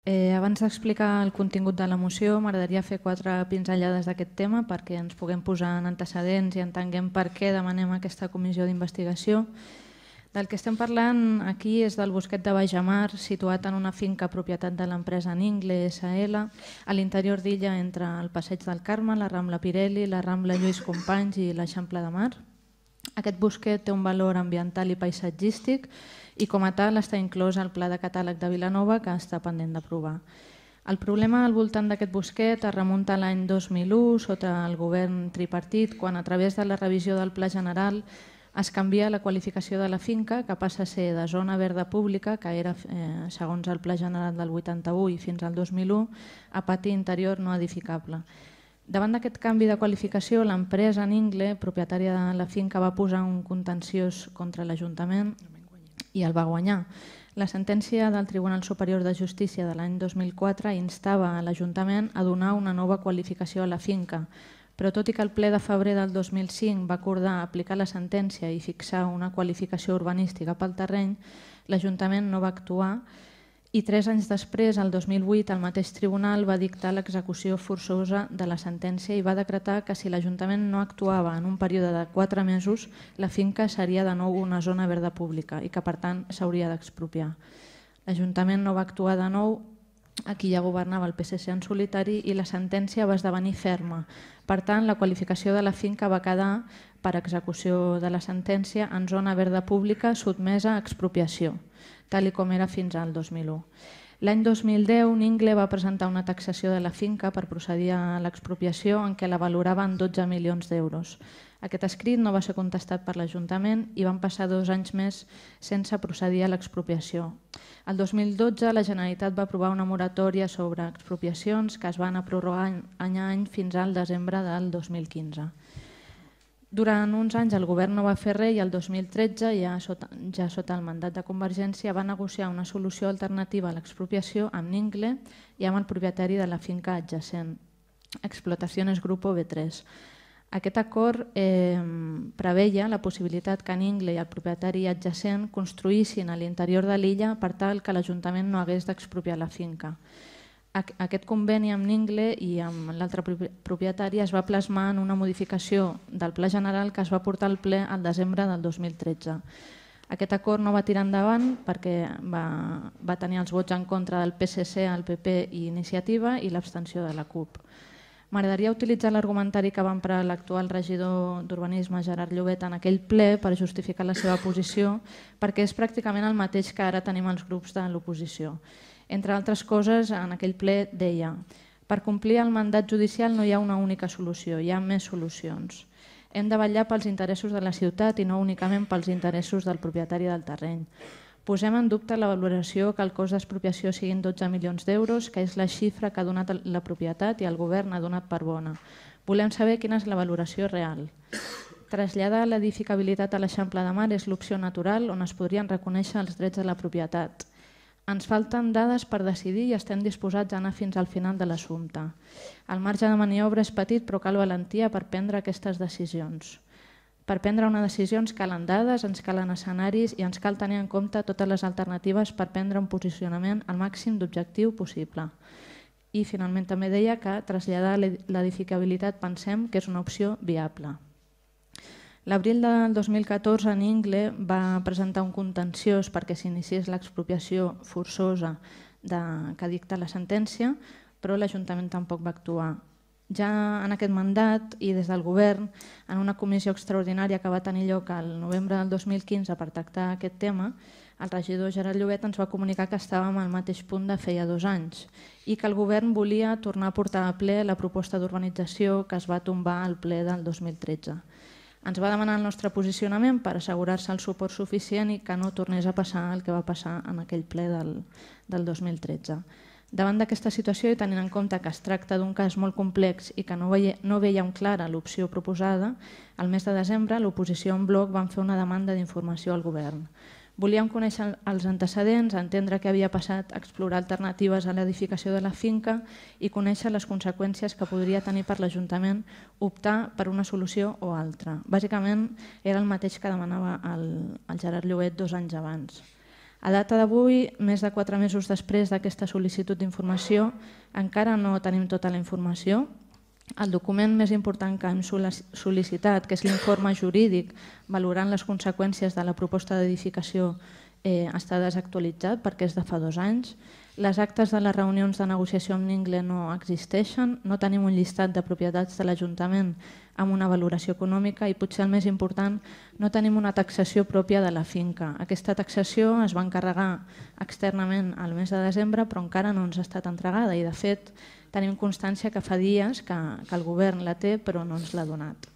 Abans d'explicar el contingut de la moció, m'agradaria fer 4 pinzellades d'aquest tema perquè ens puguem posar en antecedents i entenguem per què demanem aquesta comissió d'investigació. Del que estem parlant aquí és del bosquet de Baixamar, situat en una finca propietat de l'empresa Ningle SL, a l'interior d'Illa entre el Passeig del Carme, la Rambla Pirelli, la Rambla Lluís Companys i l'Eixample de Mar. Aquest bosquet té un valor ambiental i paisatgístic i com a tal està inclòs al Pla de Catàleg de Vilanova que està pendent d'aprovar. El problema al voltant d'aquest bosquet es remunta a l'any 2001 sota el govern tripartit, quan a través de la revisió del Pla General es canvia la qualificació de la finca, que passa a ser de zona verda pública, que era, segons el Pla General del 81 i fins al 2001, a pati interior no edificable. Davant d'aquest canvi de qualificació, l'empresa Ningle, propietària de la finca, va posar un contenciós contra l'Ajuntament i el va guanyar. La sentència del Tribunal Superior de Justícia de l'any 2004 instava a l'Ajuntament a donar una nova qualificació a la finca, però tot i que el ple de febrer del 2005 va acordar aplicar la sentència i fixar una qualificació urbanística pel terreny, l'Ajuntament no va actuar i 3 anys després, el 2008, el mateix tribunal va dictar l'execució forçosa de la sentència i va decretar que si l'Ajuntament no actuava en un període de 4 mesos, la finca seria de nou una zona verda pública i que per tant s'hauria d'expropiar. L'Ajuntament no va actuar de nou, aquí ja governava el PSC en solitari i la sentència va esdevenir ferma. Per tant, la qualificació de la finca va quedar, per execució de la sentència, en zona verda pública sotmesa a expropiació, tal com era fins al 2001. L'any 2010, Ningle va presentar una taxació de la finca per procedir a l'expropiació en què la valorava en 12 milions d'euros. Aquest escrit no va ser contestat per l'Ajuntament i van passar 2 anys més sense procedir a l'expropiació. El 2012 la Generalitat va aprovar una moratòria sobre expropiacions que es van prorrogar any a any fins al desembre del 2015. Durant uns anys el govern no va fer res i el 2013, ja sota el mandat de Convergència, va negociar una solució alternativa a l'expropiació amb Ningle i amb el propietari de la finca adjacent, Explotaciones Grupo B3. Aquest acord preveia la possibilitat que Ningle i el propietari adjacent construïssin a l'interior de l'illa per tal que l'Ajuntament no hagués d'expropiar la finca. Aquest conveni amb Ningle i amb l'altre propietari es va plasmar en una modificació del Pla General que es va portar al ple al desembre del 2013. Aquest acord no va tirar endavant perquè va tenir els vots en contra del PSC, el PP i Iniciativa i l'abstenció de la CUP. M'agradaria utilitzar l'argumentari que va emprar l'actual regidor d'Urbanisme, Gerard Llobet, en aquell ple per justificar la seva posició, perquè és pràcticament el mateix que ara tenim els grups de l'oposició. Entre altres coses, en aquell ple deia: per complir el mandat judicial no hi ha una única solució, hi ha més solucions. Hem de vetllar pels interessos de la ciutat i no únicament pels interessos del propietari del terreny. Posem en dubte la valoració que el cost d'expropiació siguin 12 milions d'euros, que és la xifra que ha donat la propietat i el govern ha donat per bona. Volem saber quina és la valoració real. Traslladar l'edificabilitat a l'Eixample de Mar és l'opció natural on es podrien reconèixer els drets de la propietat. Ens falten dades per decidir i estem disposats a anar fins al final de l'assumpte. El marge de maniobra és petit però cal valentia per prendre aquestes decisions. Per prendre una decisió ens calen dades, ens calen escenaris i ens cal tenir en compte totes les alternatives per prendre un posicionament al màxim d'objectiu possible. I finalment també deia que traslladar l'edificabilitat pensem que és una opció viable. L'abril del 2014 Ningle va presentar un contenciós perquè s'iniciés l'expropiació forçosa que dicta la sentència, però l'Ajuntament tampoc va actuar. Ja en aquest mandat i des del govern, en una comissió extraordinària que va tenir lloc al novembre del 2015 per tractar aquest tema, el regidor Gerard Llobet ens va comunicar que estàvem al mateix punt de feia 2 anys i que el govern volia tornar a portar a ple la proposta d'urbanització que es va tombar al ple del 2013. Ens va demanar el nostre posicionament per assegurar-se el suport suficient i que no tornés a passar el que va passar en aquell ple del 2013. Davant d'aquesta situació i tenint en compte que es tracta d'un cas molt complex i que no veiem clara l'opció proposada, al mes de desembre l'oposició en bloc van fer una demanda d'informació al govern. Volíem conèixer els antecedents, entendre què havia passat, explorar alternatives a l'edificació de la finca i conèixer les conseqüències que podria tenir per l'Ajuntament optar per una solució o altra. Bàsicament era el mateix que demanava el Gerard Llobet 2 anys abans. A data d'avui, més de 4 mesos després d'aquesta sol·licitud d'informació, encara no tenim tota la informació. El document més important que hem sol·licitat, que és l'informe jurídic valorant les conseqüències de la proposta d'edificació, està desactualitzat perquè és de fa 2 anys. Les actes de les reunions de negociació amb Ningle no existeixen, no tenim un llistat de propietats de l'Ajuntament amb una valoració econòmica i, potser el més important, no tenim una taxació pròpia de la finca. Aquesta taxació es va encarregar externament al mes de desembre, però encara no ens ha estat entregada i, de fet, tenim constància que fa dies que el govern la té però no ens l'ha donat.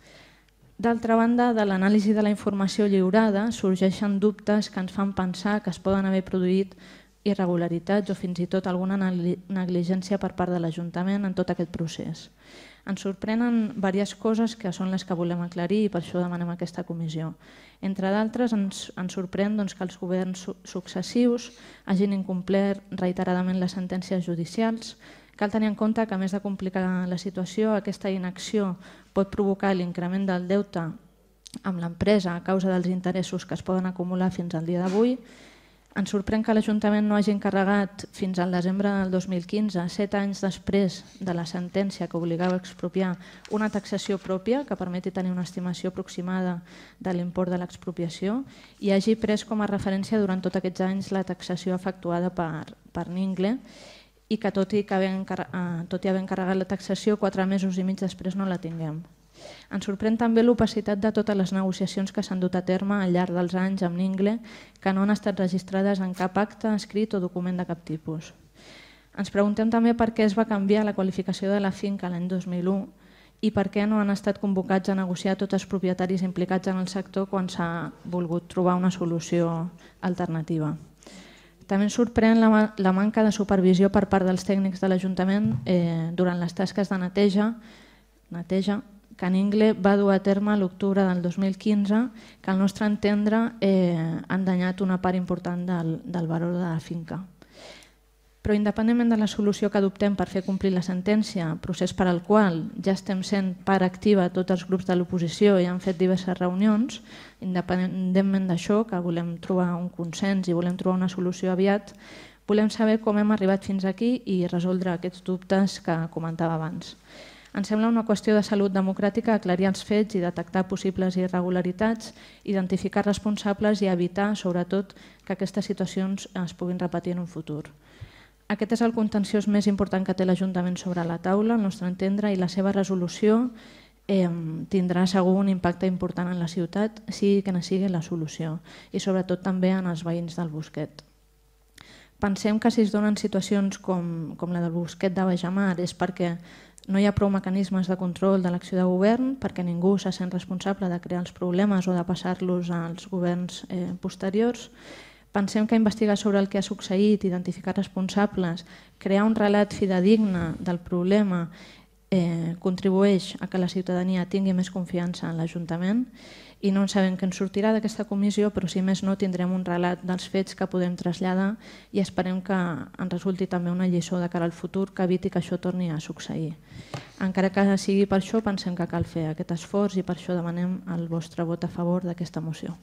D'altra banda, de l'anàlisi de la informació lliurada sorgeixen dubtes que ens fan pensar que es poden haver produït irregularitats o fins i tot alguna negligència per part de l'Ajuntament en tot aquest procés. Ens sorprenen diverses coses que són les que volem aclarir i per això demanem aquesta comissió. Entre d'altres, ens sorprèn que els governs successius hagin incomplert reiteradament les sentències judicials. Cal tenir en compte que, a més de complicar la situació, aquesta inacció pot provocar l'increment del deute amb l'empresa a causa dels interessos que es poden acumular fins al dia d'avui. Ens sorprèn que l'Ajuntament no hagi encarregat fins al desembre del 2015, 7 anys després de la sentència que obligava a expropiar, una taxació pròpia que permeti tenir una estimació aproximada de l'import de l'expropiació i hagi pres com a referència durant tots aquests anys la taxació efectuada per Ningle i que tot i haver encarregat la taxació 4 mesos i mig després no la tinguem. Ens sorprèn també l'opacitat de totes les negociacions que s'han dut a terme al llarg dels anys amb Ningle, que no han estat registrades en cap acte, escrit o document de cap tipus. Ens preguntem també per què es va canviar la qualificació de la finca l'any 2001 i per què no han estat convocats a negociar tots els propietaris implicats en el sector quan s'ha volgut trobar una solució alternativa. També ens sorprèn la manca de supervisió per part dels tècnics de l'Ajuntament durant les tasques de neteja que Ningle va dur a terme a l'octubre del 2015, que al nostre entendre han danyat una part important del valor de la finca. Però independentment de la solució que adoptem per fer complir la sentència, procés per al qual ja estem sent part activa tots els grups de l'oposició i han fet diverses reunions, independentment d'això, que volem trobar un consens i volem trobar una solució aviat, volem saber com hem arribat fins aquí i resoldre aquests dubtes que comentava abans. Ens sembla una qüestió de salut democràtica aclarir els fets i detectar possibles irregularitats, identificar responsables i evitar, sobretot, que aquestes situacions es puguin repetir en un futur. Aquest és el contenciós més important que té l'Ajuntament sobre la taula, al nostre entendre, i la seva resolució tindrà segur un impacte important en la ciutat, sigui quina sigui la solució, i sobretot també en els veïns del Bosquet. Pensem que si es donen situacions com la del Bosquet de Bajamar és perquè no hi ha prou mecanismes de control de l'acció de govern, perquè ningú se sent responsable de crear els problemes o de passar-los als governs posteriors. Pensem que investigar sobre el que ha succeït, identificar responsables, crear un relat fidedigne del problema contribueix a que la ciutadania tingui més confiança en l'Ajuntament i no en sabem què ens sortirà d'aquesta comissió, però si més no tindrem un relat dels fets que podem traslladar i esperem que en resulti també una lliçó de cara al futur que eviti que això torni a succeir. Encara que sigui per això, pensem que cal fer aquest esforç i per això demanem el vostre vot a favor d'aquesta moció.